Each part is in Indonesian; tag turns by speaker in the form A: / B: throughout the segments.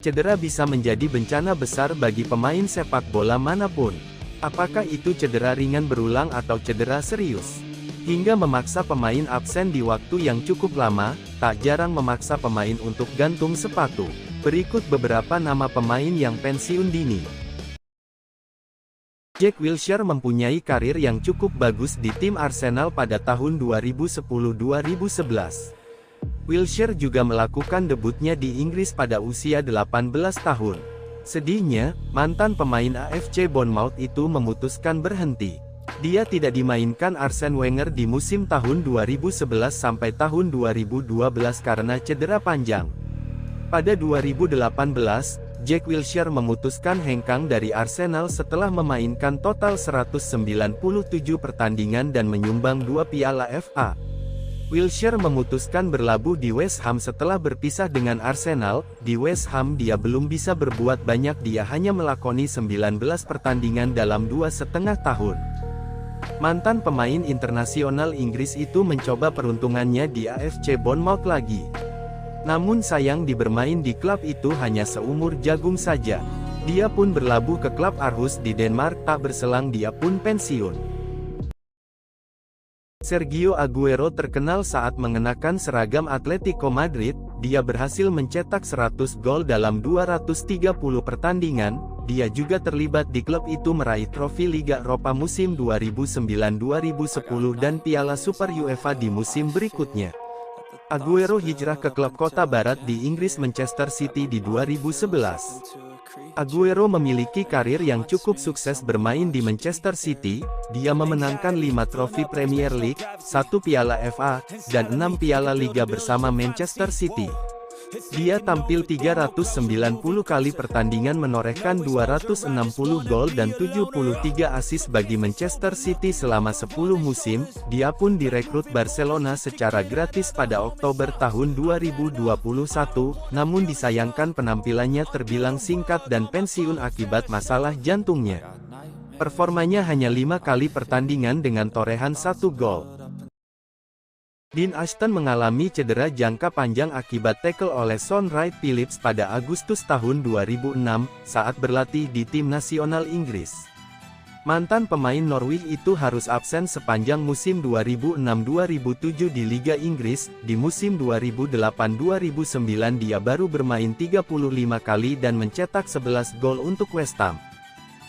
A: Cedera bisa menjadi bencana besar bagi pemain sepak bola manapun. Apakah itu cedera ringan berulang atau cedera serius? Hingga memaksa pemain absen di waktu yang cukup lama, tak jarang memaksa pemain untuk gantung sepatu. Berikut beberapa nama pemain yang pensiun dini. Jack Wilshere mempunyai karir yang cukup bagus di tim Arsenal pada tahun 2010-2011. Wilshere juga melakukan debutnya di Inggris pada usia 18 tahun. Sedihnya, mantan pemain AFC Bournemouth itu memutuskan berhenti. Dia tidak dimainkan Arsene Wenger di musim tahun 2011 sampai tahun 2012 karena cedera panjang. Pada 2018, Jack Wilshere memutuskan hengkang dari Arsenal setelah memainkan total 197 pertandingan dan menyumbang 2 piala FA. Wilshere memutuskan berlabuh di West Ham setelah berpisah dengan Arsenal. Di West Ham dia belum bisa berbuat banyak, dia hanya melakoni 19 pertandingan dalam 2,5 tahun. Mantan pemain internasional Inggris itu mencoba peruntungannya di AFC Bournemouth lagi. Namun sayang bermain di klub itu hanya seumur jagung saja. Dia pun berlabuh ke klub Aarhus di Denmark, tak berselang dia pun pensiun. Sergio Aguero terkenal saat mengenakan seragam Atletico Madrid. Dia berhasil mencetak 100 gol dalam 230 pertandingan. Dia juga terlibat di klub itu meraih trofi Liga Eropa musim 2009-2010 dan Piala Super UEFA di musim berikutnya. Aguero hijrah ke klub kota barat di Inggris Manchester City di 2011. Aguero memiliki karir yang cukup sukses bermain di Manchester City. Dia memenangkan 5 trofi Premier League, 1 piala FA, dan 6 piala Liga bersama Manchester City. Dia tampil 390 kali pertandingan menorehkan 260 gol dan 73 assist bagi Manchester City selama 10 musim. Dia pun direkrut Barcelona secara gratis pada Oktober tahun 2021, namun disayangkan penampilannya terbilang singkat dan pensiun akibat masalah jantungnya. Performanya hanya 5 kali pertandingan dengan torehan 1 gol. Dean Ashton mengalami cedera jangka panjang akibat tackle oleh Sean Wright-Phillips pada Agustus tahun 2006, saat berlatih di tim nasional Inggris. Mantan pemain Norwich itu harus absen sepanjang musim 2006-2007 di Liga Inggris. Di musim 2008-2009 dia baru bermain 35 kali dan mencetak 11 gol untuk West Ham.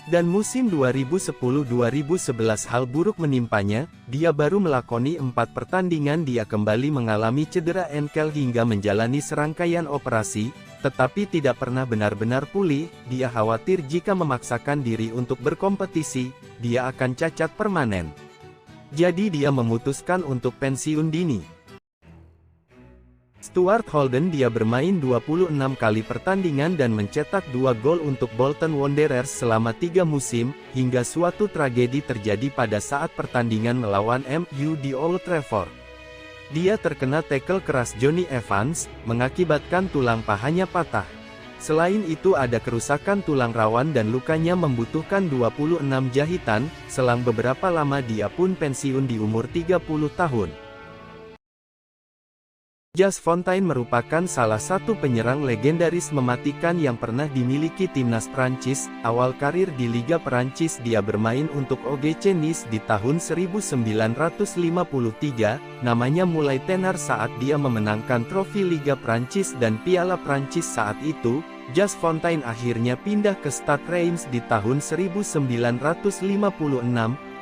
A: Dan musim 2010-2011 hal buruk menimpanya, dia baru melakoni 4 pertandingan. Dia kembali mengalami cedera engkel hingga menjalani serangkaian operasi, tetapi tidak pernah benar-benar pulih. Dia khawatir jika memaksakan diri untuk berkompetisi, dia akan cacat permanen. Jadi dia memutuskan untuk pensiun dini. Stuart Holden dia bermain 26 kali pertandingan dan mencetak 2 gol untuk Bolton Wanderers selama 3 musim, hingga suatu tragedi terjadi pada saat pertandingan melawan MU di Old Trafford. Dia terkena tackle keras Jonny Evans, mengakibatkan tulang pahanya patah. Selain itu ada kerusakan tulang rawan dan lukanya membutuhkan 26 jahitan. Selang beberapa lama dia pun pensiun di umur 30 tahun. Jas Fontaine merupakan salah satu penyerang legendaris mematikan yang pernah dimiliki timnas Prancis. Awal karir di Liga Perancis dia bermain untuk OGC Nice di tahun 1953. Namanya mulai tenar saat dia memenangkan trofi Liga Prancis dan Piala Prancis saat itu. Jas Fontaine akhirnya pindah ke Stade Reims di tahun 1956.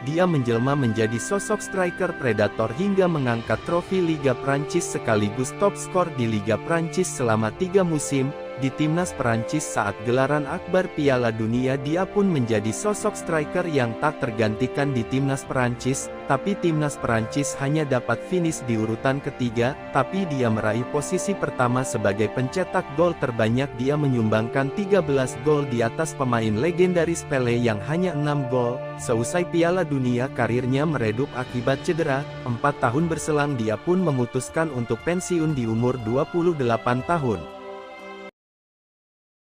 A: Dia menjelma menjadi sosok striker predator hingga mengangkat trofi Liga Prancis sekaligus top skor di Liga Prancis selama 3 musim. Di timnas Prancis saat gelaran akbar Piala Dunia dia pun menjadi sosok striker yang tak tergantikan di timnas Prancis, tapi timnas Prancis hanya dapat finish di urutan ketiga, tapi dia meraih posisi pertama sebagai pencetak gol terbanyak. Dia menyumbangkan 13 gol di atas pemain legendaris Pele yang hanya 6 gol. Seusai Piala Dunia karirnya meredup akibat cedera. 4 tahun berselang dia pun memutuskan untuk pensiun di umur 28 tahun.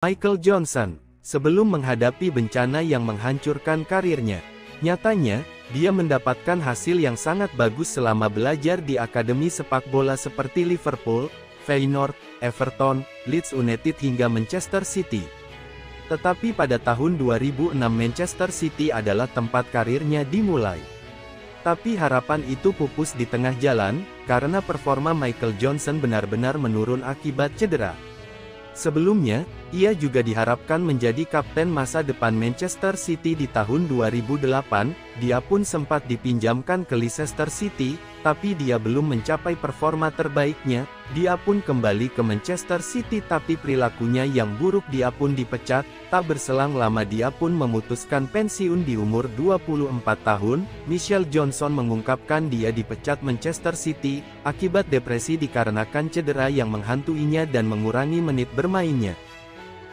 A: Michael Johnson, sebelum menghadapi bencana yang menghancurkan karirnya, nyatanya, dia mendapatkan hasil yang sangat bagus selama belajar di akademi sepak bola seperti Liverpool, Feyenoord, Everton, Leeds United hingga Manchester City. Tetapi pada tahun 2006 Manchester City adalah tempat karirnya dimulai. Tapi harapan itu pupus di tengah jalan, karena performa Michael Johnson benar-benar menurun akibat cedera. Sebelumnya, ia juga diharapkan menjadi kapten masa depan Manchester City di tahun 2008, dia pun sempat dipinjamkan ke Leicester City, tapi dia belum mencapai performa terbaiknya, dia pun kembali ke Manchester City tapi perilakunya yang buruk dia pun dipecat, tak berselang lama dia pun memutuskan pensiun di umur 24 tahun, Michael Johnson mengungkapkan dia dipecat Manchester City, akibat depresi dikarenakan cedera yang menghantuinya dan mengurangi menit bermainnya.